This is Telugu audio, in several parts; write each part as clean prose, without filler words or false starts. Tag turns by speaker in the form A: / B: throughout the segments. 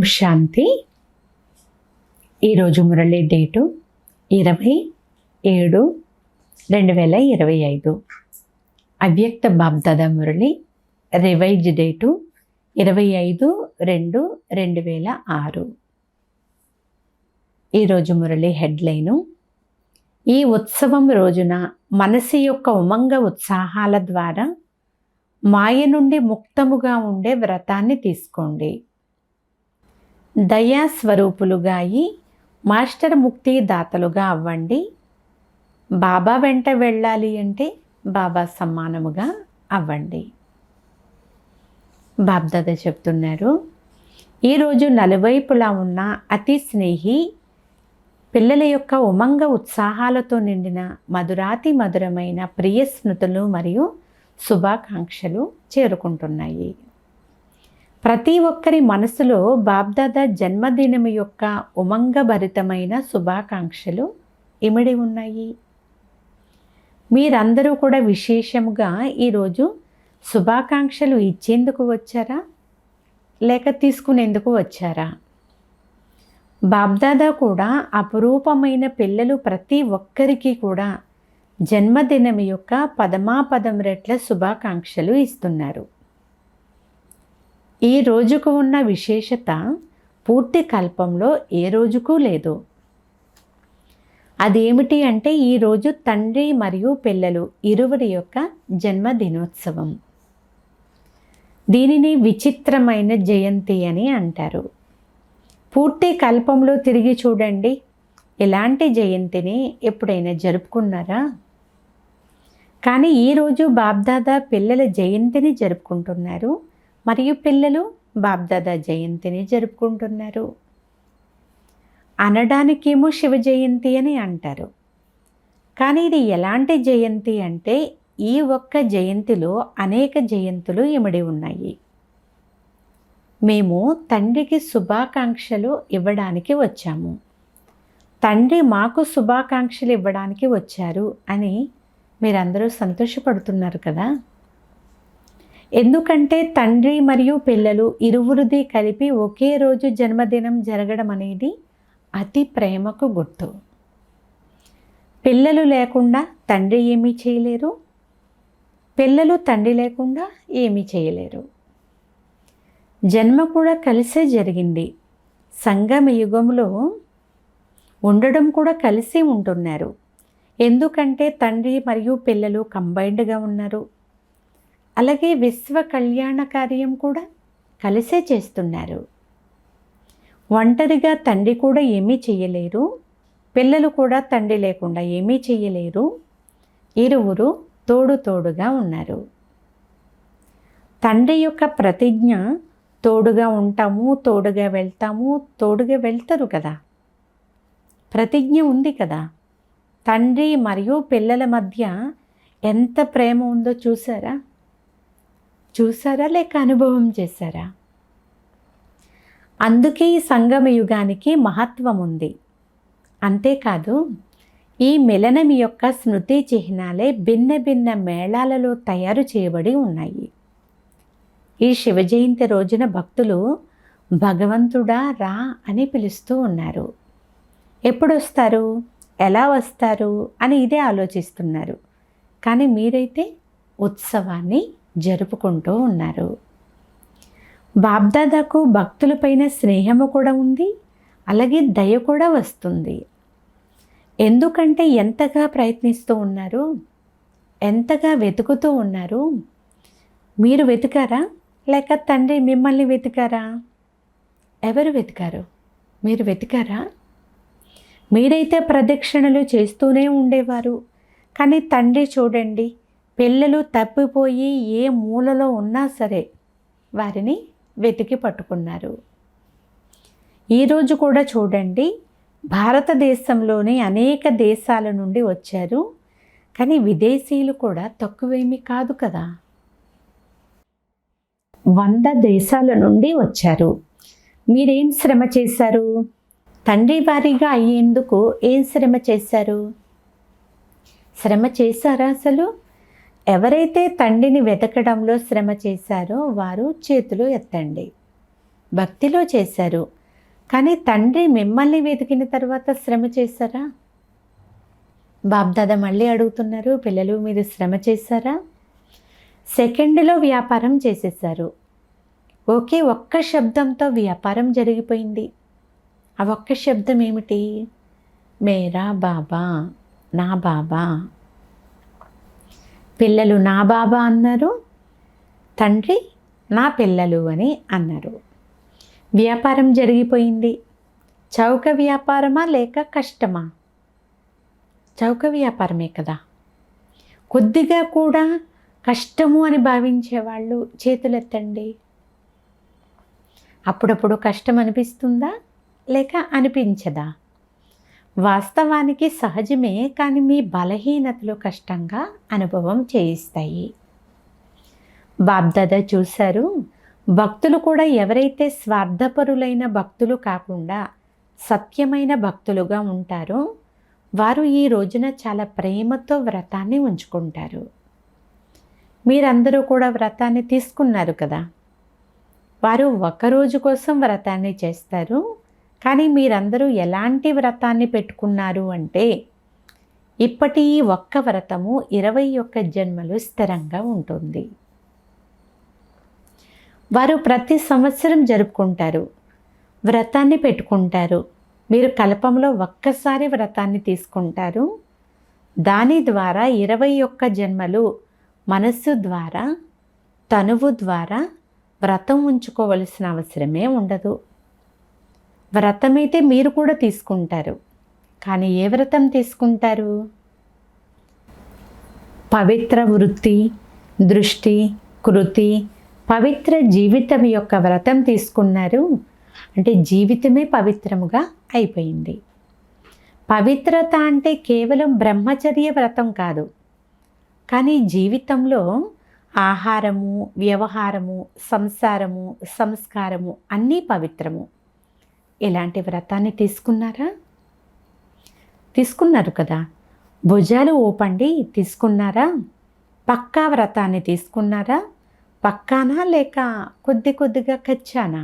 A: శాంతి. ఈరోజు మురళి డేటు 20/7/2025. అవ్యక్త బాబ్దాదా మురళి రివైజ్ డేటు 25/2/2006. ఈరోజు మురళి హెడ్లైను: ఈ ఉత్సవం రోజున మనసు యొక్క ఉమంగ ఉత్సాహాల ద్వారా మాయ నుండి ముక్తముగా ఉండే వ్రతాన్ని తీసుకోండి. దయా స్వరూపులుగా అయి మాస్టర్ ముక్తి దాతలుగా అవ్వండి. బాబా వెంట వెళ్ళాలి అంటే బాబా సమానముగా అవ్వండి. బాబ్దాదా చెప్తున్నారు, ఈరోజు నలువైపులా ఉన్న అతి స్నేహి పిల్లల యొక్క ఉమంగ ఉత్సాహాలతో నిండిన మధురాతి మధురమైన ప్రియ స్మృతులు మరియు శుభాకాంక్షలు చేరుకుంటున్నాయి. ప్రతి ఒక్కరి మనసులో బాబ్దాదా జన్మదినం యొక్క ఉమంగభరితమైన శుభాకాంక్షలు ఇమిడి ఉన్నాయి. మీరందరూ కూడా విశేషముగా ఈరోజు శుభాకాంక్షలు ఇచ్చేందుకు వచ్చారా లేక తీసుకునేందుకు వచ్చారా? బాబ్దాదా కూడా అపురూపమైన పిల్లలు ప్రతి ఒక్కరికి కూడా జన్మదినం యొక్క పదమాపదం రెట్ల శుభాకాంక్షలు ఇస్తున్నారు. ఈ రోజుకు ఉన్న విశేషత పూర్తి కల్పంలో ఏ రోజుకు లేదు. అదేమిటి అంటే ఈరోజు తండ్రి మరియు పిల్లలు ఇరువురి యొక్క జన్మదినోత్సవం. దీనిని విచిత్రమైన జయంతి అని అంటారు. పూర్తి కల్పంలో తిరిగి చూడండి, ఇలాంటి జయంతిని ఎప్పుడైనా జరుపుకున్నారా? కానీ ఈరోజు బాబ్దాదా పిల్లల జయంతిని జరుపుకుంటున్నారు మరియు పిల్లలు బాబ్దాదా జయంతిని జరుపుకుంటున్నారు. అనడానికేమో శివ జయంతి అని అంటారు, కానీ ఇది ఎలాంటి జయంతి అంటే ఈ ఒక్క జయంతిలో అనేక జయంతులు ఇమిడి ఉన్నాయి. మేము తండ్రికి శుభాకాంక్షలు ఇవ్వడానికి వచ్చాము, తండ్రి మాకు శుభాకాంక్షలు ఇవ్వడానికి వచ్చారు అని మీరందరూ సంతోషపడుతున్నారు కదా. ఎందుకంటే తండ్రి మరియు పిల్లలు ఇరువురిది కలిపి ఒకే రోజు జన్మదినం జరగడం అనేది అతి ప్రేమకు గుర్తు. పిల్లలు లేకుండా తండ్రి ఏమీ చేయలేరు, పిల్లలు తండ్రి లేకుండా ఏమీ చేయలేరు. జన్మ కూడా కలిసే జరిగింది. సంగమ యుగంలో ఉండడం కూడా కలిసి ఉంటున్నారు. ఎందుకంటే తండ్రి మరియు పిల్లలు కంబైన్డ్గా ఉన్నారు. అలాగే విశ్వ కళ్యాణ కార్యం కూడా కలిసే చేస్తున్నారు. ఒంటరిగా తండ్రి కూడా ఏమీ చేయలేరు, పిల్లలు కూడా తండ్రి లేకుండా ఏమీ చేయలేరు. ఇరువురు తోడుగా ఉన్నారు. తండ్రి యొక్క ప్రతిజ్ఞ తోడుగా ఉంటాము, తోడుగా వెళ్తాము, తోడుగా వెళ్తారు కదా. ప్రతిజ్ఞ ఉంది కదా. తండ్రి మరియు పిల్లల మధ్య ఎంత ప్రేమ ఉందో చూసారా లేక అనుభవం చేశారా? అందుకే ఈ సంగమ యుగానికి మహత్వం ఉంది. అంతేకాదు ఈ మిలనం యొక్క స్మృతి చిహ్నాలే భిన్న భిన్న మేళాలలో తయారు చేయబడి ఉన్నాయి. ఈ శివ జయంతి రోజున భక్తులు భగవంతుడా రా అని పిలుస్తూ ఉన్నారు. ఎప్పుడు వస్తారు, ఎలా వస్తారు అని ఇదే ఆలోచిస్తున్నారు. కానీ మీరైతే ఉత్సవాన్ని జరుపుకుంటూ ఉన్నారు. బాబ్దాదాకు భక్తులపైన స్నేహము కూడా ఉంది, అలాగే దయ కూడా వస్తుంది. ఎందుకంటే ఎంతగా ప్రయత్నిస్తూ ఉన్నారు, ఎంతగా వెతుకుతూ ఉన్నారు. మీరు వెతికారా లేక తండ్రి మిమ్మల్ని వెతికారా? ఎవరు వెతికారు? మీరు వెతికారా? మీరైతే ప్రదక్షిణలు చేస్తూనే ఉండేవారు. కానీ తండ్రి చూడండి, పిల్లలు తప్పిపోయి ఏ మూలలో ఉన్నా సరే వారిని వెతికి పట్టుకున్నారు. ఈరోజు కూడా చూడండి, భారతదేశంలోని అనేక దేశాల నుండి వచ్చారు. కానీ విదేశీయులు కూడా తక్కువేమీ కాదు కదా. 100 దేశాల నుండి వచ్చారు. మీరేం శ్రమ చేశారు? తండ్రి వారిగా అయ్యేందుకు ఏం శ్రమ చేశారు? శ్రమ చేశారా అసలు? ఎవరైతే తండ్రిని వెతకడంలో శ్రమ చేశారో వారు చేతులు ఎత్తండి. భక్తిలో చేశారు. కానీ తండ్రి మిమ్మల్ని వెతికిన తర్వాత శ్రమ చేశారా? బాబ్దాదా మళ్ళీ అడుగుతున్నారు, పిల్లలు మీరు శ్రమ చేశారా? సెకండ్లో వ్యాపారం చేసేసారు. ఒక్క శబ్దంతో వ్యాపారం జరిగిపోయింది. ఆ ఒక్క శబ్దం ఏమిటి? మేరా బాబా, నా బాబా. పిల్లలు నా బాబా అన్నారు, తండ్రి నా పిల్లలు అని అన్నారు. వ్యాపారం జరిగిపోయింది. చౌక వ్యాపారమా లేక కష్టమా? చౌక వ్యాపారమే కదా. కొద్దిగా కూడా కష్టము అని భావించేవాళ్ళు చేతులెత్తండి. అప్పుడప్పుడు కష్టం అనిపిస్తుందా లేక అనిపించదా? వాస్తవానికి సహజమే, కానీ మీ బలహీనతలు కష్టంగా అనుభవం చేయిస్తాయి. బాబ్దాదా చూశారు, భక్తులు కూడా ఎవరైతే స్వార్థపరులైన భక్తులు కాకుండా సత్యమైన భక్తులుగా ఉంటారో వారు ఈ రోజున చాలా ప్రేమతో వ్రతాన్ని ఉంచుకుంటారు. మీరందరూ కూడా వ్రతాన్ని తీసుకున్నారు కదా. వారు ఒకరోజు కోసం వ్రతాన్ని చేస్తారు. కానీ మీరందరూ ఎలాంటి వ్రతాన్ని పెట్టుకున్నారు అంటే, ఇప్పటి ఈ ఒక్క వ్రతము 21 జన్మలు స్థిరంగా ఉంటుంది. వారు ప్రతి సంవత్సరం జరుపుకుంటారు, వ్రతాన్ని పెట్టుకుంటారు. మీరు కల్పంలో ఒక్కసారి వ్రతాన్ని తీసుకుంటారు. దాని ద్వారా 21 జన్మలు మనస్సు ద్వారా, తనువు ద్వారా వ్రతం ఉంచుకోవలసిన అవసరమే ఉండదు. వ్రతమైతే మీరు కూడా తీసుకుంటారు. కానీ ఏ వ్రతం తీసుకుంటారు? పవిత్ర వృత్తి, దృష్టి, కృతి, పవిత్ర జీవితం యొక్క వ్రతం తీసుకున్నారు. అంటే జీవితమే పవిత్రముగా అయిపోయింది. పవిత్రత అంటే కేవలం బ్రహ్మచర్య వ్రతం కాదు, కానీ జీవితంలో ఆహారము, వ్యవహారము, సంసారము, సంస్కారము అన్నీ పవిత్రము. ఇలాంటి వ్రతాన్ని తీసుకున్నారా? తీసుకున్నారు కదా. భుజాలు ఊపండి, తీసుకున్నారా? పక్కా వ్రతాన్ని తీసుకున్నారా? పక్కానా లేక కొద్ది కొద్దిగా కచ్చానా?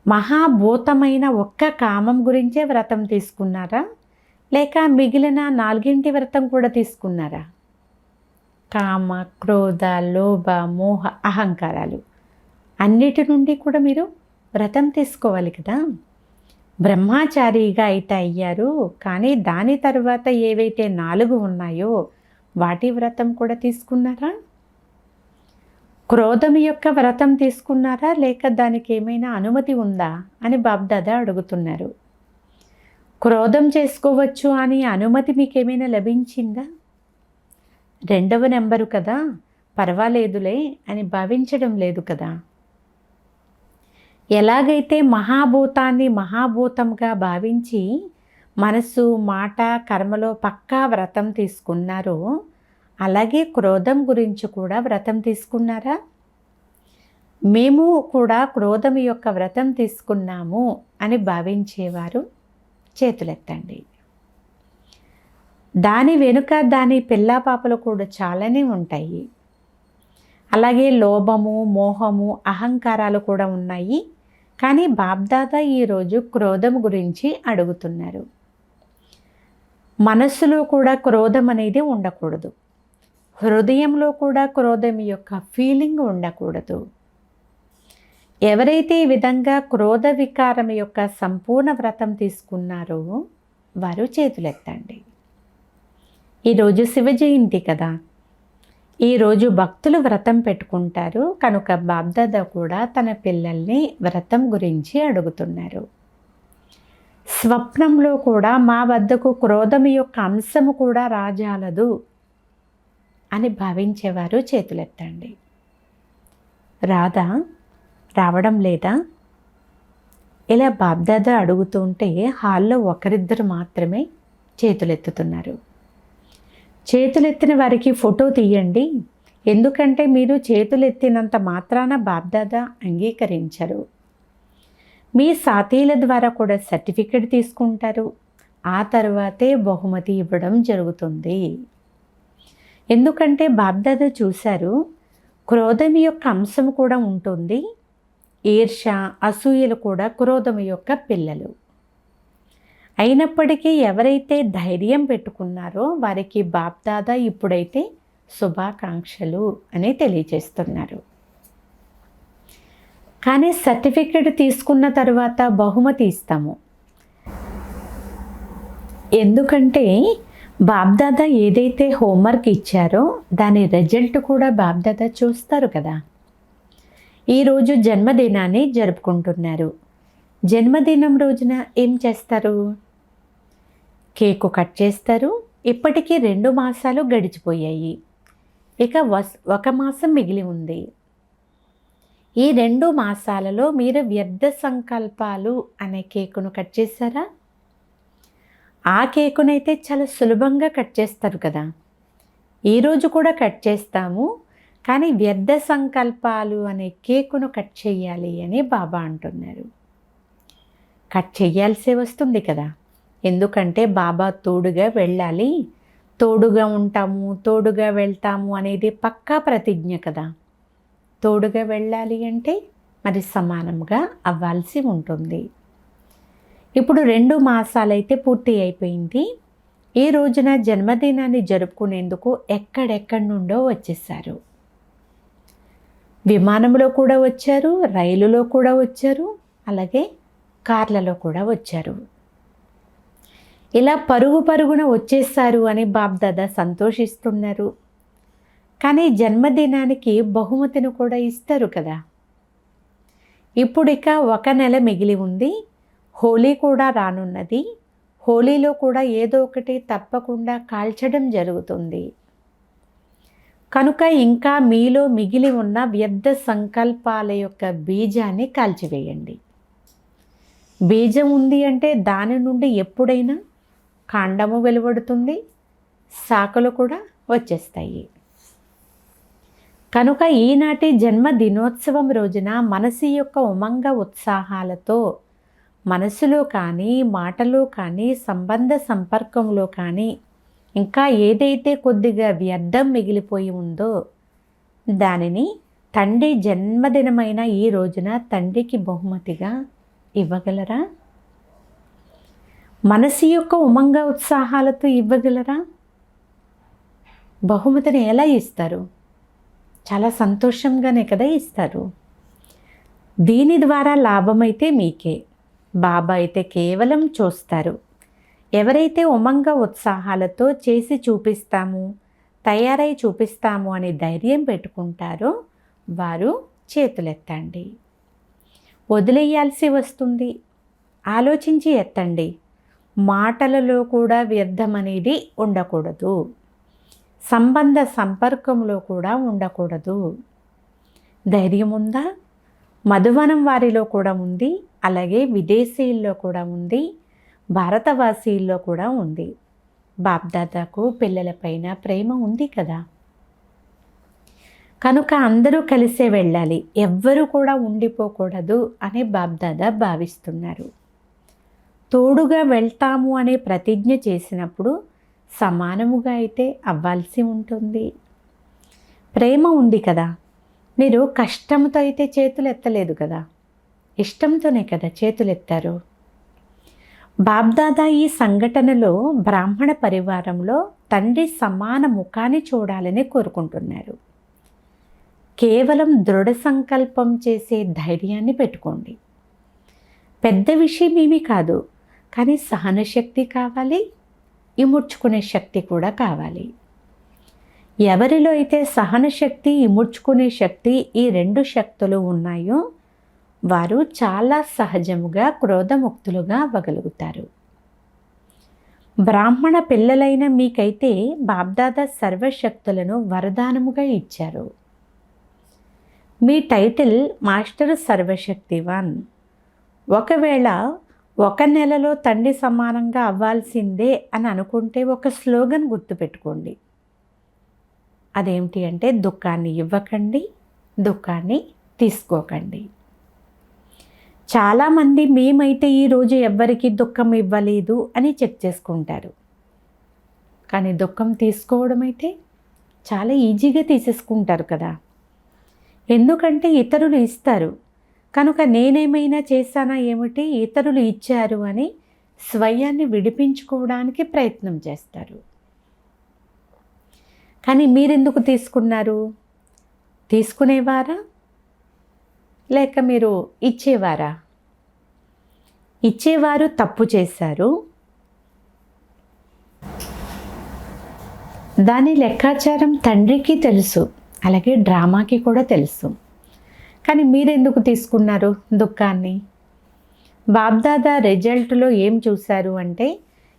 A: మహాభూతమైన ఒక్క కామం గురించే వ్రతం తీసుకున్నారా లేక మిగిలిన 4 వ్రతం కూడా తీసుకున్నారా? కామ, క్రోధ, లోభ, మోహ, అహంకారాలు అన్నిటి నుండి కూడా మీరు వ్రతం తీసుకోవాలి కదా. బ్రహ్మచారిగా అయితే అయ్యారు, కానీ దాని తర్వాత ఏవైతే 4 ఉన్నాయో వాటి వ్రతం కూడా తీసుకున్నారా? క్రోధం యొక్క వ్రతం తీసుకున్నారా లేక దానికి ఏమైనా అనుమతి ఉందా అని బాబ్దాదా అడుగుతున్నారు. క్రోధం చేసుకోవచ్చు అని అనుమతి మీకేమైనా లభించిందా? 2వ నెంబరు కదా, పర్వాలేదులే అని భావించడం లేదు కదా. ఎలాగైతే మహాభూతాన్ని మహాభూతంగా భావించి మనసు, మాట, కర్మలో పక్కా వ్రతం తీసుకున్నారో అలాగే క్రోధం గురించి కూడా వ్రతం తీసుకున్నారా? మేము కూడా క్రోధం యొక్క వ్రతం తీసుకున్నాము అని భావించేవారు చేతులెత్తండి. దాని వెనుక దాని పిల్లాపాపలు కూడా చాలానే ఉంటాయి. అలాగే లోభము, మోహము, అహంకారాలు కూడా ఉన్నాయి. కానీ బాబ్దాదా ఈరోజు క్రోధం గురించి అడుగుతున్నారు. మనస్సులో కూడా క్రోధం అనేది ఉండకూడదు. హృదయంలో కూడా క్రోధం యొక్క ఫీలింగ్ ఉండకూడదు. ఎవరైతే ఈ విధంగా క్రోధ వికారం యొక్క సంపూర్ణ వ్రతం తీసుకున్నారో వారు చేతులెత్తండి. ఈరోజు శివ జయంతి కదా. ఈరోజు భక్తులు వ్రతం పెట్టుకుంటారు కనుక బాబ్దాదా కూడా తన పిల్లల్ని వ్రతం గురించి అడుగుతున్నారు. స్వప్నంలో కూడా మా వద్దకు క్రోధం యొక్క అంశము కూడా రాజాలదు అని భావించేవారు చేతులెత్తండి. రాదా? రావడం లేదా? ఇలా బాబ్దాదా అడుగుతుంటే హాల్లో ఒకరిద్దరు మాత్రమే చేతులెత్తుతున్నారు. చేతులెత్తిన వారికి ఫోటో తీయండి. ఎందుకంటే మీరు చేతులెత్తినంత మాత్రాన బాబ్దాదా అంగీకరించరు. మీ సాథీల ద్వారా కూడా సర్టిఫికెట్ తీసుకుంటారు. ఆ తర్వాతే బహుమతి ఇవ్వడం జరుగుతుంది. ఎందుకంటే బాబ్దాదా చూశారు, క్రోధం యొక్క అంశం కూడా ఉంటుంది, ఈర్ష్య, అసూయలు కూడా క్రోధం యొక్క పిల్లలు. అయినప్పటికీ ఎవరైతే ధైర్యం పెట్టుకున్నారో వారికి బాప్దాదా ఇప్పుడైతే శుభాకాంక్షలు అని తెలియజేస్తున్నారు. కానీ సర్టిఫికెట్ తీసుకున్న తర్వాత బహుమతి ఇస్తాము. ఎందుకంటే బాప్దాదా ఏదైతే హోంవర్క్ ఇచ్చారో దాని రిజల్ట్ కూడా బాప్దాదా చూస్తారు కదా. ఈరోజు జన్మదినాన్ని జరుపుకుంటున్నారు. జన్మదినం రోజున ఏం చేస్తారు? కేకు కట్ చేస్తారు. ఇప్పటికీ 2 మాసాలు గడిచిపోయాయి. ఇక 1 మాసం మిగిలి ఉంది. ఈ 2 మాసాలలో మీరు వ్యర్థ సంకల్పాలు అనే కేకును కట్ చేశారా? ఆ కేకునైతే చాలా సులభంగా కట్ చేస్తారు కదా. ఈరోజు కూడా కట్ చేస్తాము, కానీ వ్యర్థ సంకల్పాలు అనే కేకును కట్ చేయాలి అని బాబా అంటున్నారు. కట్ చేయాల్సే వస్తుంది కదా. ఎందుకంటే బాబా తోడుగా వెళ్ళాలి, తోడుగా ఉంటాము, తోడుగా వెళ్తాము అనేది పక్కా ప్రతిజ్ఞ కదా. తోడుగా వెళ్ళాలి అంటే మరి సమానంగా అవ్వాల్సి ఉంటుంది. ఇప్పుడు 2 మాసాలైతే పూర్తి అయిపోయింది. ఈ రోజున జన్మదినాన్ని జరుపుకునేందుకు ఎక్కడెక్కడి నుండో వచ్చేసారు. విమానంలో కూడా వచ్చారు, రైలులో కూడా వచ్చారు, అలాగే కార్లలో కూడా వచ్చారు. ఇలా పరుగు పరుగున వచ్చేసారు అని బాప్దాదా సంతోషిస్తున్నారు. కానీ జన్మదినానికి బహుమతిని కూడా ఇస్తారు కదా. ఇప్పుడు ఇక 1 నెల మిగిలి ఉంది. హోలీ కూడా రానున్నది. హోలీలో కూడా ఏదో ఒకటి తప్పకుండా కాల్చడం జరుగుతుంది. కనుక ఇంకా మీలో మిగిలి ఉన్న వ్యర్థ సంకల్పాల యొక్క బీజాన్ని కాల్చివేయండి. బీజం ఉంది అంటే దాని నుండి ఎప్పుడైనా కాండము వెలువడుతుంది, శాఖలు కూడా వచ్చేస్తాయి. కనుక ఈనాటి జన్మదినోత్సవం రోజున మనసు యొక్క ఉమంగ ఉత్సాహాలతో మనసులో కానీ, మాటలో కానీ, సంబంధ సంపర్కంలో కానీ ఇంకా ఏదైతే కొద్దిగా వ్యర్థం మిగిలిపోయి ఉందో దానిని తండ్రి జన్మదినమైన ఈ రోజున తండ్రికి బహుమతిగా ఇవ్వగలరా? మనసు యొక్క ఉమంగ ఉత్సాహాలతో ఇవ్వగలరా? బహుమతిని ఎలా ఇస్తారు? చాలా సంతోషంగానే కదా ఇస్తారు. దీని ద్వారా లాభమైతే మీకే. బాబా అయితే కేవలం చూస్తారు. ఎవరైతే ఉమంగ ఉత్సాహాలతో చేసి చూపిస్తాము, తయారై చూపిస్తాము అని ధైర్యం పెట్టుకుంటారో వారు చేతులెత్తండి. వదిలేయాల్సి వస్తుంది, ఆలోచించి ఎత్తండి. మాటలలో కూడా వ్యర్థం అనేది ఉండకూడదు, సంబంధ సంపర్కంలో కూడా ఉండకూడదు. ధైర్యం ఉందా? మధువనం వారిలో కూడా ఉంది, అలాగే విదేశీయుల్లో కూడా ఉంది, భారతవాసీల్లో కూడా ఉంది. బాప్దాదాకు పిల్లలపైన ప్రేమ ఉంది కదా. కనుక అందరూ కలిసే వెళ్ళాలి, ఎవ్వరూ కూడా ఉండిపోకూడదు అని బాప్దాదా భావిస్తున్నారు. తోడుగా వెళ్తాము అనే ప్రతిజ్ఞ చేసినప్పుడు సమానముగా అయితే అవ్వాల్సి ఉంటుంది. ప్రేమ ఉంది కదా. మీరు కష్టంతో అయితే చేతులు ఎత్తలేదు కదా, ఇష్టంతోనే కదా చేతులు ఎత్తారు. బాప్దాదా ఈ సంఘటనలో బ్రాహ్మణ పరివారంలో తండ్రి సమాన ముఖాన్ని చూడాలని కోరుకుంటున్నారు. కేవలం దృఢ సంకల్పం చేసే ధైర్యాన్ని పెట్టుకోండి. పెద్ద విషయం ఏమీ కాదు, కానీ సహనశక్తి కావాలి, ఇముడ్చుకునే శక్తి కూడా కావాలి. ఎవరిలో అయితే సహనశక్తి, ఇముడ్చుకునే శక్తి, ఈ 2 శక్తులు ఉన్నాయో వారు చాలా సహజముగా క్రోధముక్తులుగా అవ్వగలుగుతారు. బ్రాహ్మణ పిల్లలైన మీకైతే బాప్దాదా సర్వశక్తులను వరదానముగా ఇచ్చారు. మీ టైటిల్ మాస్టర్ సర్వశక్తివాన్. ఒకవేళ 1 నెలలో తండ్రి సమానంగా అవ్వాల్సిందే అని అనుకుంటే ఒక స్లోగన్ గుర్తుపెట్టుకోండి. అదేమిటి అంటే, దుఃఖాన్ని ఇవ్వకండి, దుఃఖాన్ని తీసుకోకండి. చాలామంది మేమైతే ఈరోజు ఎవ్వరికి దుఃఖం ఇవ్వలేదు అని చెక్ చేసుకుంటారు. కానీ దుఃఖం తీసుకోవడం అయితే చాలా ఈజీగా తీసేసుకుంటారు కదా. ఎందుకంటే ఇతరులు ఇస్తారు, కనుక నేనేమైనా చేశానా ఏమిటి, ఇతరులు ఇచ్చారు అని స్వయాన్ని విడిపించుకోవడానికి ప్రయత్నం చేస్తారు. కానీ మీరెందుకు తీసుకున్నారు? తీసుకునేవారా లేక మీరు ఇచ్చేవారా? ఇచ్చేవారు తప్పు చేశారు, దాని లెక్కాచారం తండ్రికి తెలుసు, అలాగే డ్రామాకి కూడా తెలుసు. కానీ మీరెందుకు తీసుకున్నారు దుఃఖాన్ని? బాబ్దాదా రిజల్ట్లో ఏం చూశారు అంటే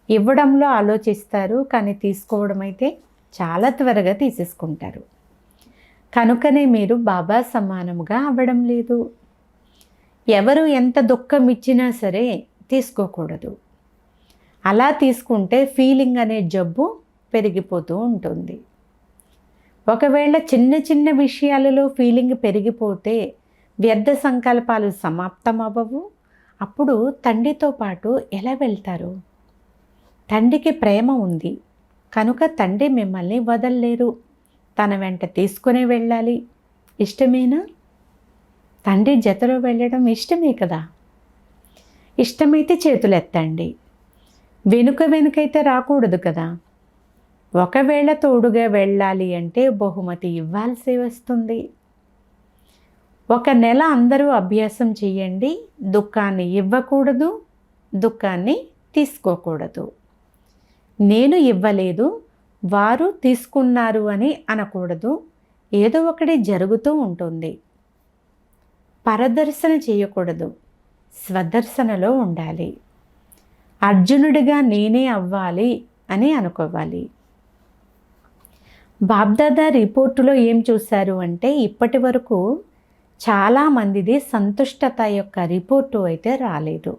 A: ఇవ్వడంలో ఆలోచిస్తారు, కానీ తీసుకోవడం అయితే చాలా త్వరగా తీసేసుకుంటారు. కనుకనే మీరు బాబా సమానముగా అవ్వడం లేదు. ఎవరు ఎంత దుఃఖం ఇచ్చినా సరే తీసుకోకూడదు. అలా తీసుకుంటే ఫీలింగ్ అనే జబ్బు పెరిగిపోతూ ఉంటుంది. ఒకవేళ చిన్న చిన్న విషయాలలో ఫీలింగ్ పెరిగిపోతే వ్యర్థ సంకల్పాలు సమాప్తం అవ్వవు. అప్పుడు తండ్రితో పాటు ఎలా వెళ్తారు? తండ్రికి ప్రేమ ఉంది కనుక తండ్రి మిమ్మల్ని వదలలేరు, తన వెంట తీసుకునే వెళ్ళాలి. ఇష్టమేనా? తండ్రి జతలో వెళ్ళడం ఇష్టమే కదా. ఇష్టమైతే చేతులు ఎత్తండి, వెనుకైతే రాకూడదు కదా. ఒకవేళ తోడుగా వెళ్ళాలి అంటే బహుమతి ఇవ్వాల్సి వస్తుంది. 1 నెల అందరూ అభ్యాసం చేయండి. దుఃఖాన్ని ఇవ్వకూడదు, దుఃఖాన్ని తీసుకోకూడదు. నేను ఇవ్వలేదు, వారు తీసుకున్నారు అని అనకూడదు. ఏదో ఒకటి జరుగుతూ ఉంటుంది. పరదర్శన చేయకూడదు, స్వదర్శనలో ఉండాలి. అర్జునుడిగా నేనే అవ్వాలి అని అనుకోవాలి. బాబ్దాదా రిపోర్టులో ఏం చూశారు అంటే ఇప్పటి వరకు చాలామందిది సంతుష్టత యొక్క రిపోర్టు అయితే రాలేదు.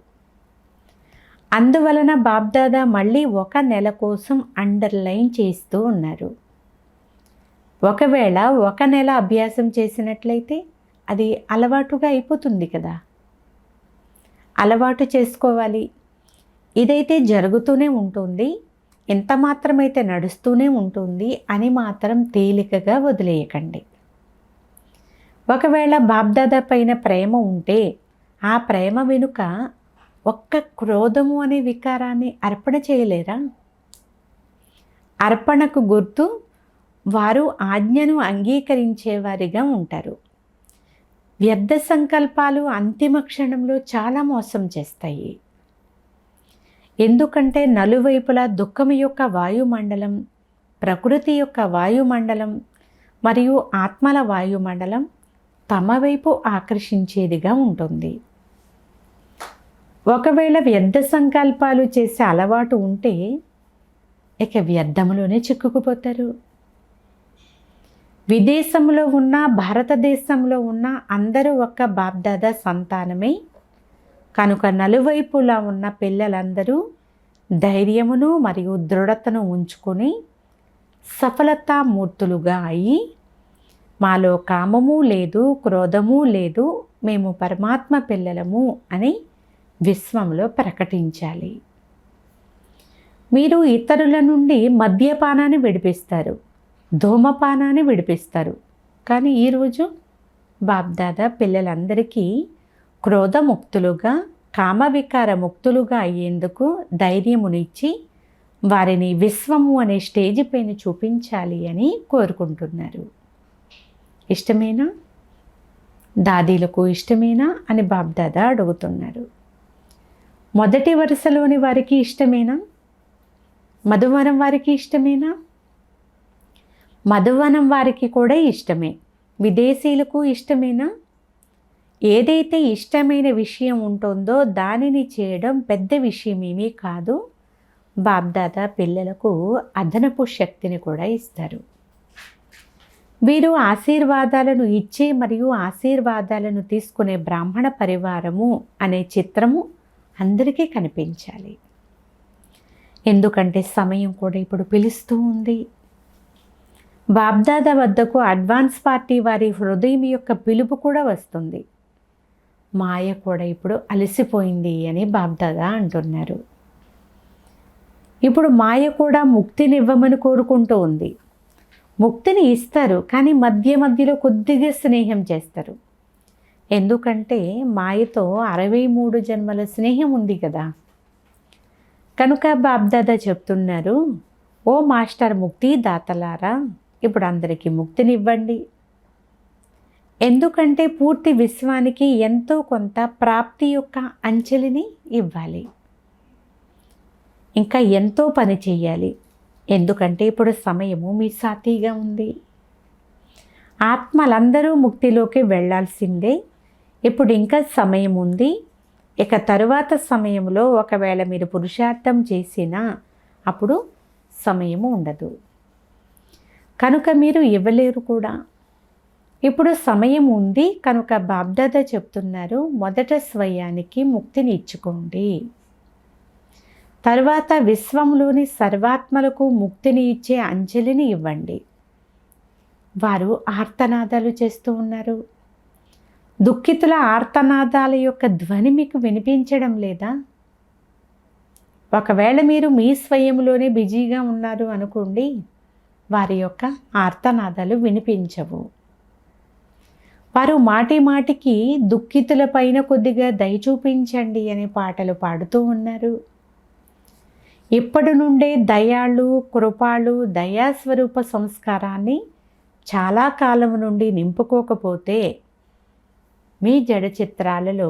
A: అందువలన బాబ్దాదా మళ్ళీ 1 నెల కోసం అండర్లైన్ చేస్తూ ఉన్నారు. ఒకవేళ 1 నెల అభ్యాసం చేసినట్లయితే అది అలవాటుగా అయిపోతుంది కదా. అలవాటు చేసుకోవాలి. ఇదైతే జరుగుతూనే ఉంటుంది, ఎంత మాత్రమైతే నడుస్తూనే ఉంటుంది అని మాత్రం తేలికగా వదిలేయకండి. ఒకవేళ బాబ్దాదా పైన ప్రేమ ఉంటే ఆ ప్రేమ వెనుక ఒక్క క్రోధము అనే వికారాన్ని అర్పణ చేయలేరా? అర్పణకు గుర్తు వారు ఆజ్ఞను అంగీకరించేవారిగా ఉంటారు. వ్యర్థ సంకల్పాలు అంతిమ క్షణంలో చాలా మోసం చేస్తాయి. ఎందుకంటే నలువైపులా దుఃఖం యొక్క వాయుమండలం, ప్రకృతి యొక్క వాయుమండలం మరియు ఆత్మల వాయుమండలం తమ వైపు ఆకర్షించేదిగా ఉంటుంది. ఒకవేళ వ్యర్థ సంకల్పాలు చేసే అలవాటు ఉంటే ఇక వ్యర్థంలోనే చిక్కుకుపోతారు. విదేశంలో ఉన్న, భారతదేశంలో ఉన్న అందరూ ఒక్క బాబ్దాదా సంతానమే. కనుక నలువైపులా ఉన్న పిల్లలందరూ ధైర్యమును మరియు దృఢతను ఉంచుకొని సఫలతామూర్తులుగా అయ్యి మాలో కామము లేదు, క్రోధము లేదు, మేము పరమాత్మ పిల్లలము అని విశ్వంలో ప్రకటించాలి. మీరు ఇతరుల నుండి మద్యపానాన్ని విడిపిస్తారు, ధూమపానాన్ని విడిపిస్తారు. కానీ ఈరోజు బాబ్దాదా పిల్లలందరికీ క్రోధముక్తులుగా, కామవికార ముక్తులుగా అయ్యేందుకు ధైర్యమునిచ్చి వారిని విశ్వము అనే స్టేజ్ పైన చూపించాలి అని కోరుకుంటున్నారు. ఇష్టమేనా? దాదీలకు ఇష్టమేనా అని బాబ్దాదా అడుగుతున్నారు. మొదటి వరుసలోని వారికి ఇష్టమేనా? మధువనం వారికి ఇష్టమేనా? మధువనం వారికి కూడా ఇష్టమే. విదేశీయులకు ఇష్టమేనా? ఏదైతే ఇష్టమైన విషయం ఉంటుందో దానిని చేయడం పెద్ద విషయమేమీ కాదు. బాబ్దాదా పిల్లలకు అదనపు శక్తిని కూడా ఇస్తారు. వీరు ఆశీర్వాదాలను ఇచ్చే మరియు ఆశీర్వాదాలను తీసుకునే బ్రాహ్మణ పరివారము అనే చిత్రము అందరికీ కనిపించాలి. ఎందుకంటే సమయం కూడా ఇప్పుడు పిలుస్తూ ఉంది. బాబ్దాదా వద్దకు అడ్వాన్స్ పార్టీ వారి హృదయం యొక్క పిలుపు కూడా వస్తుంది. మాయ కూడా ఇప్పుడు అలసిపోయింది అని బాబ్దాదా అంటున్నారు. ఇప్పుడు మాయ కూడా ముక్తినివ్వమని కోరుకుంటూ ఉంది. ముక్తిని ఇస్తారు, కానీ మధ్యలో కొద్దిగా స్నేహం చేస్తారు. ఎందుకంటే మాయతో 63 జన్మల స్నేహం ఉంది కదా. కనుక బాబ్దాదా చెప్తున్నారు, ఓ మాస్టర్ ముక్తి దాతలారా, ఇప్పుడు అందరికీ ముక్తినివ్వండి. ఎందుకంటే పూర్తి విశ్వానికి ఎంతో కొంత ప్రాప్తి యొక్క అంచెలిని ఇవ్వాలి. ఇంకా ఎంతో పని చేయాలి. ఎందుకంటే ఇప్పుడు సమయము మీ సాతిగా ఉంది. ఆత్మలందరూ ముక్తిలోకి వెళ్ళాల్సిందే. ఇప్పుడు ఇంకా సమయం ఉంది. ఇక తరువాత సమయంలో ఒకవేళ మీరు పురుషార్థం చేసినా అప్పుడు సమయము ఉండదు. కనుక మీరు ఇవ్వలేరు కూడా. ఇప్పుడు సమయం ఉంది కనుక బాబ్దాదా చెప్తున్నారు, మొదట స్వయానికి ముక్తిని ఇచ్చుకోండి. తర్వాత విశ్వంలోని సర్వాత్మలకు ముక్తిని ఇచ్చే అంజలిని ఇవ్వండి. వారు ఆర్తనాదాలు చేస్తూ ఉన్నారు. దుఃఖితుల ఆర్తనాదాల యొక్క ధ్వని మీకు వినిపించడం లేదా? ఒకవేళ మీరు మీ స్వయంలోనే బిజీగా ఉన్నారు అనుకోండి, వారి యొక్క ఆర్తనాదాలు వినిపించవు. వారు మాటి మాటికి దుఃఖితుల పైన కొద్దిగా దయ చూపించండి అనే పాటలు పాడుతూ ఉన్నారు. ఇప్పటి నుండే దయాళు, కృపాళు, దయాస్వరూప సంస్కారాన్ని చాలా కాలం నుండి నింపుకోకపోతే మీ జడ చిత్రాలలో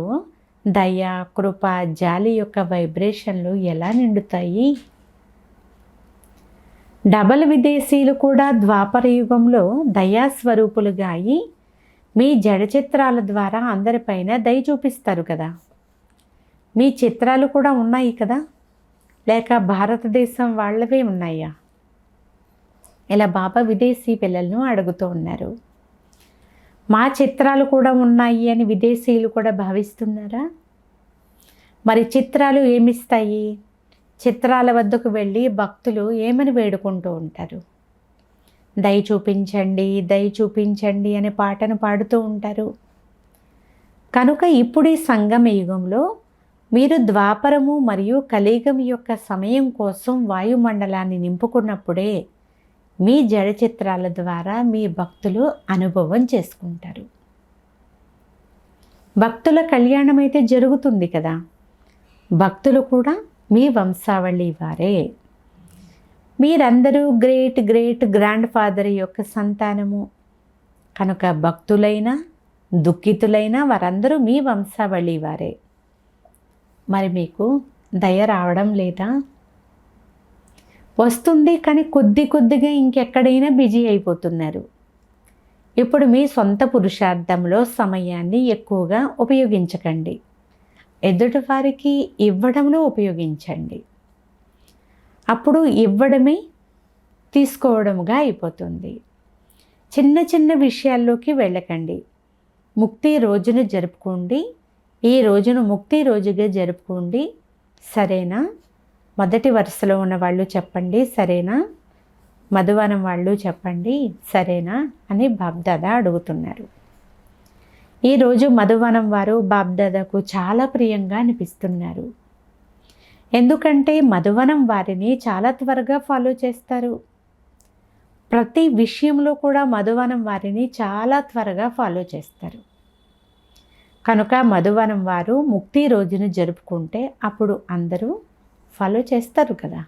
A: దయ, కృప, జాలి యొక్క వైబ్రేషన్లు ఎలా నిండుతాయి? డబల్ విదేశీయులు కూడా ద్వాపర యుగంలో దయాస్వరూపులుగా అయి మీ జడ చిత్రాల ద్వారా అందరిపైన దయ చూపిస్తారు కదా. మీ చిత్రాలు కూడా ఉన్నాయి కదా, లేక భారతదేశం వాళ్ళవే ఉన్నాయా? ఇలా బాబా విదేశీ పిల్లలను అడుగుతూ ఉన్నారు. మా చిత్రాలు కూడా ఉన్నాయి అని విదేశీయులు కూడా భావిస్తున్నారా? మరి చిత్రాలు ఏమిస్తాయి? చిత్రాల వద్దకు వెళ్ళి భక్తులు ఏమని వేడుకుంటూ ఉంటారు? దయ చూపించండి, దయ చూపించండి అనే పాటను పాడుతూ ఉంటారు. కనుక ఇప్పుడు ఈ సంగమ యుగంలో మీరు ద్వాపరము మరియు కలియుగం యొక్క సమయం కోసం వాయుమండలాన్ని నింపుకున్నప్పుడే మీ జడ చిత్రాల ద్వారా మీ భక్తులు అనుభవం చేసుకుంటారు. భక్తుల కళ్యాణం అయితే జరుగుతుంది కదా. భక్తులు కూడా మీ వంశావళి వారే. మీరందరూ గ్రేట్ గ్రేట్ గ్రాండ్ ఫాదర్ యొక్క సంతానము. కనుక భక్తులైన దుఃఖితులైన వారందరూ మీ వంశావళి వారే. మరి మీకు దయ రావడం లేదా? వస్తుంది, కానీ కొద్దిగా ఇంకెక్కడైనా బిజీ అయిపోతున్నారు. ఇప్పుడు మీ సొంత పురుషార్థంలో సమయాన్ని ఎక్కువగా ఉపయోగించకండి. ఎదుటి వారికి ఇవ్వడంలో ఉపయోగించండి. అప్పుడు ఇవ్వడమే తీసుకోవడముగా అయిపోతుంది. చిన్న చిన్న విషయాల్లోకి వెళ్ళకండి. ముక్తి రోజును జరుపుకోండి. ఈ రోజును ముక్తి రోజుగా జరుపుకోండి. సరేనా? మొదటి వరుసలో ఉన్న వాళ్ళు చెప్పండి సరేనా? మధువనం వాళ్ళు చెప్పండి సరేనా అని బాబ్దాదా అడుగుతున్నారు. ఈరోజు మధువనం వారు బాబ్దాదాకు చాలా ప్రియంగా అనిపిస్తున్నారు. ఎందుకంటే మధువనం వారిని చాలా త్వరగా ఫాలో చేస్తారు. ప్రతి విషయంలో కూడా మధువనం వారిని చాలా త్వరగా ఫాలో చేస్తారు. కనుక మధువనం వారు ముక్తి రోజును జరుపుకుంటే అప్పుడు అందరూ ఫాలో చేస్తారు కదా.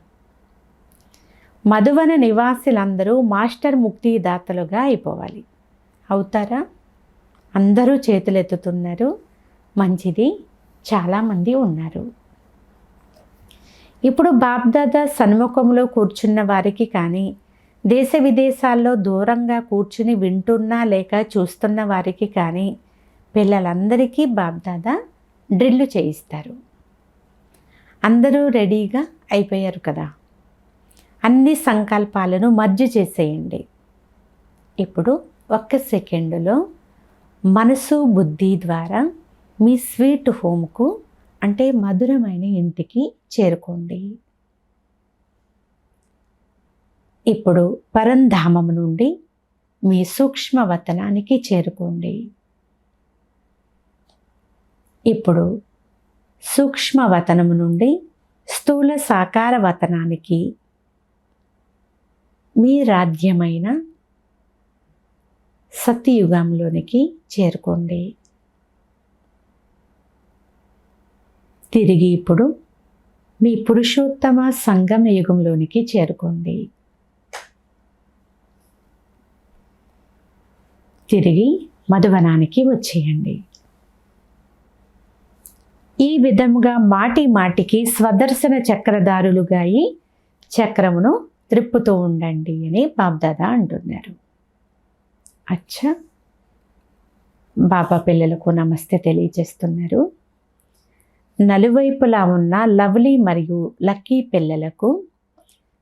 A: మధువన నివాసులందరూ మాస్టర్ ముక్తి దాతలుగా అయిపోవాలి. అవుతారా? అందరూ చేతులెత్తుతున్నారు. మంచిది, చాలామంది ఉన్నారు. ఇప్పుడు బాబ్దాదా సన్ముఖంలో కూర్చున్న వారికి కానీ, దేశ విదేశాల్లో దూరంగా కూర్చుని వింటున్నా లేక చూస్తున్న వారికి కానీ, పిల్లలందరికీ బాబ్దాదా డ్రిల్లు చేయిస్తారు. అందరూ రెడీగా అయిపోయారు కదా. అన్ని సంకల్పాలను మర్జ్ చేసేయండి. ఇప్పుడు 1 సెకండులో మనసు బుద్ధి ద్వారా మీ స్వీట్ హోమ్కు, అంటే మధురమైన ఇంటికి చేరుకోండి. ఇప్పుడు పరంధామం నుండి మీ సూక్ష్మ వతనానికి చేరుకోండి. ఇప్పుడు సూక్ష్మ వతనము నుండి స్థూల సాకార వతనానికి, మీ రాజ్యమైన సత్యయుగంలోనికి చేరుకోండి. తిరిగి ఇప్పుడు మీ పురుషోత్తమ సంగమ యుగంలోనికి చేరుకోండి. తిరిగి మధువనానికి వచ్చేయండి. ఈ విధముగా మాటి మాటికి స్వదర్శన చక్రధారులుగా ఈ చక్రమును త్రిప్పుతూ ఉండండి అని బాబ్దాదా అంటున్నారు. అచ్చా, బాబా పిల్లలకు నమస్తే తెలియజేస్తున్నారు. నలువైపులా ఉన్న లవ్లీ మరియు లక్కీ పిల్లలకు,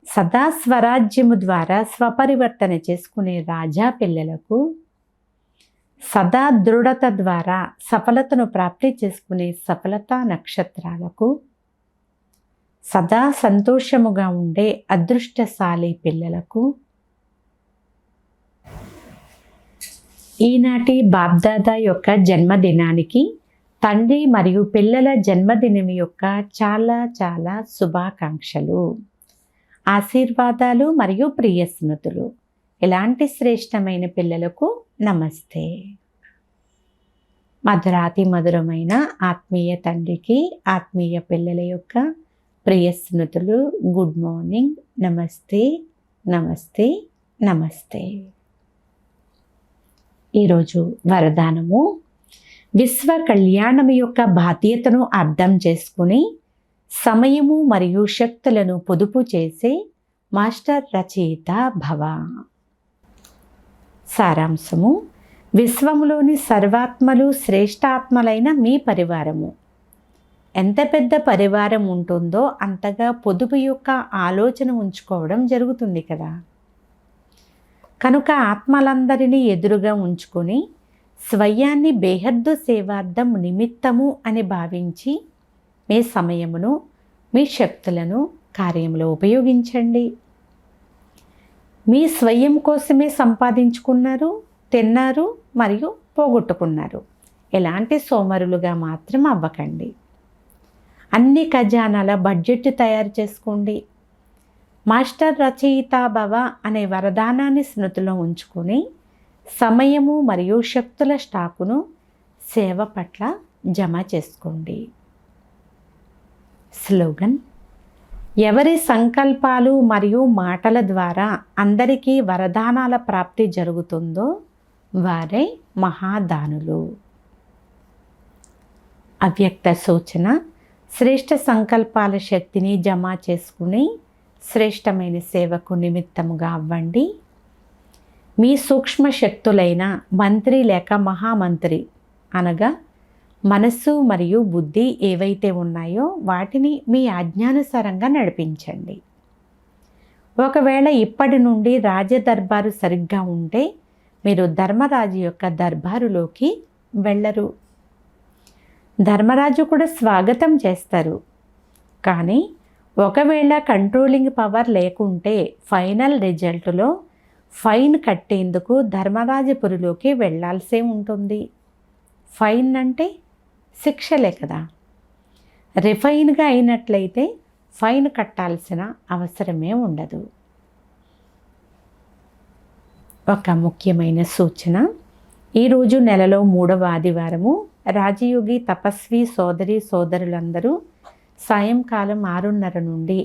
A: సదా స్వరాజ్యము ద్వారా స్వపరివర్తన చేసుకునే రాజా పిల్లలకు, సదా దృఢత ద్వారా సఫలతను ప్రాప్తి చేసుకునే సఫలతా నక్షత్రాలకు, సదా సంతోషముగా ఉండే అదృష్టశాలి పిల్లలకు, ఈనాటి బాబ్దాదా యొక్క జన్మదినానికి తండ్రి మరియు పిల్లల జన్మదినం యొక్క చాలా చాలా శుభాకాంక్షలు, ఆశీర్వాదాలు మరియు ప్రియ స్మృతులు. ఇలాంటి శ్రేష్టమైన పిల్లలకు నమస్తే. మధురాతి మధురమైన ఆత్మీయ తండ్రికి ఆత్మీయ పిల్లల యొక్క ప్రియ స్మృతులు. గుడ్ మార్నింగ్, నమస్తే, నమస్తే, నమస్తే. ఈరోజు వరదానము, విశ్వ కళ్యాణం యొక్క బాధ్యతను అర్థం చేసుకుని సమయము మరియు శక్తులను పొదుపు చేసే మాస్టర్ రచయిత భవ. సారాంశము, విశ్వములోని సర్వాత్మలు శ్రేష్టాత్మలైన మీ పరివారము. ఎంత పెద్ద పరివారం ఉంటుందో అంతగా పొదుపు యొక్క ఆలోచన ఉంచుకోవడం జరుగుతుంది కదా. కనుక ఆత్మలందరినీ ఎదురుగా ఉంచుకొని స్వయాన్ని బేహద్దు సేవార్థం నిమిత్తము అని భావించి మీ సమయమును, మీ శక్తులను కార్యంలో ఉపయోగించండి. మీ స్వయం కోసమే సంపాదించుకున్నారు, తిన్నారు మరియు పోగొట్టుకున్నారు. ఎలాంటి సోమరులుగా మాత్రం అవ్వకండి. అన్ని ఖజానాల బడ్జెట్ తయారు చేసుకోండి. మాస్టర్ రచయిత భవ అనే వరదానాన్ని స్మృతిలో ఉంచుకొని సమయము మరియు శక్తుల స్టాకును సేవ పట్ల జమ చేసుకోండి. స్లోగన్, ఎవరి సంకల్పాలు మరియు మాటల ద్వారా అందరికీ వరదానాల ప్రాప్తి జరుగుతుందో వారే మహాదానులు. అవ్యక్త సూచన, శ్రేష్ఠ సంకల్పాల శక్తిని జమ చేసుకుని శ్రేష్టమైన సేవకు నిమిత్తముగా అవ్వండి. మీ సూక్ష్మ శక్తులైన మంత్రి లేక మహామంత్రి అనగా మనస్సు మరియు బుద్ధి ఏవైతే ఉన్నాయో వాటిని మీ ఆజ్ఞానుసారంగా నడిపించండి. ఒకవేళ ఇప్పటి నుండి రాజదర్బారు సరిగ్గా ఉంటే మీరు ధర్మరాజు యొక్క దర్బారులోకి వెళ్ళరు. ధర్మరాజు కూడా స్వాగతం చేస్తారు. కానీ ఒకవేళ కంట్రోలింగ్ పవర్ లేకుంటే ఫైనల్ రిజల్ట్లో ఫైన్ కట్టేందుకు ధర్మరాజపురిలోకి వెళ్ళాల్సే ఉంటుంది. ఫైన్ అంటే శిక్షలే కదా. రిఫైన్గా అయినట్లయితే ఫైన్ కట్టాల్సిన అవసరమే ఉండదు. ఒక ముఖ్యమైన సూచన, ఈరోజు నెలలో 3వ ఆదివారము రాజయోగి తపస్వి సోదరి సోదరులందరూ సాయంకాలం 6:30 నుండి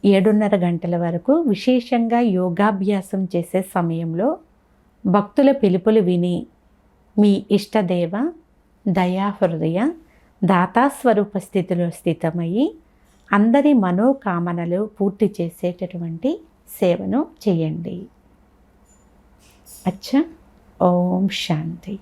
A: 7:30 గంటల వరకు విశేషంగా యోగాభ్యాసం చేసే సమయంలో భక్తుల పిలుపులు విని మీ ఇష్టదేవ దయాహృదయ దాతాస్వరూప స్థితిలో స్థితమయ్యి అందరి మనోకామనలు పూర్తి చేసేటటువంటి సేవను చేయండి. అచ్చా, ఓం శాంతి.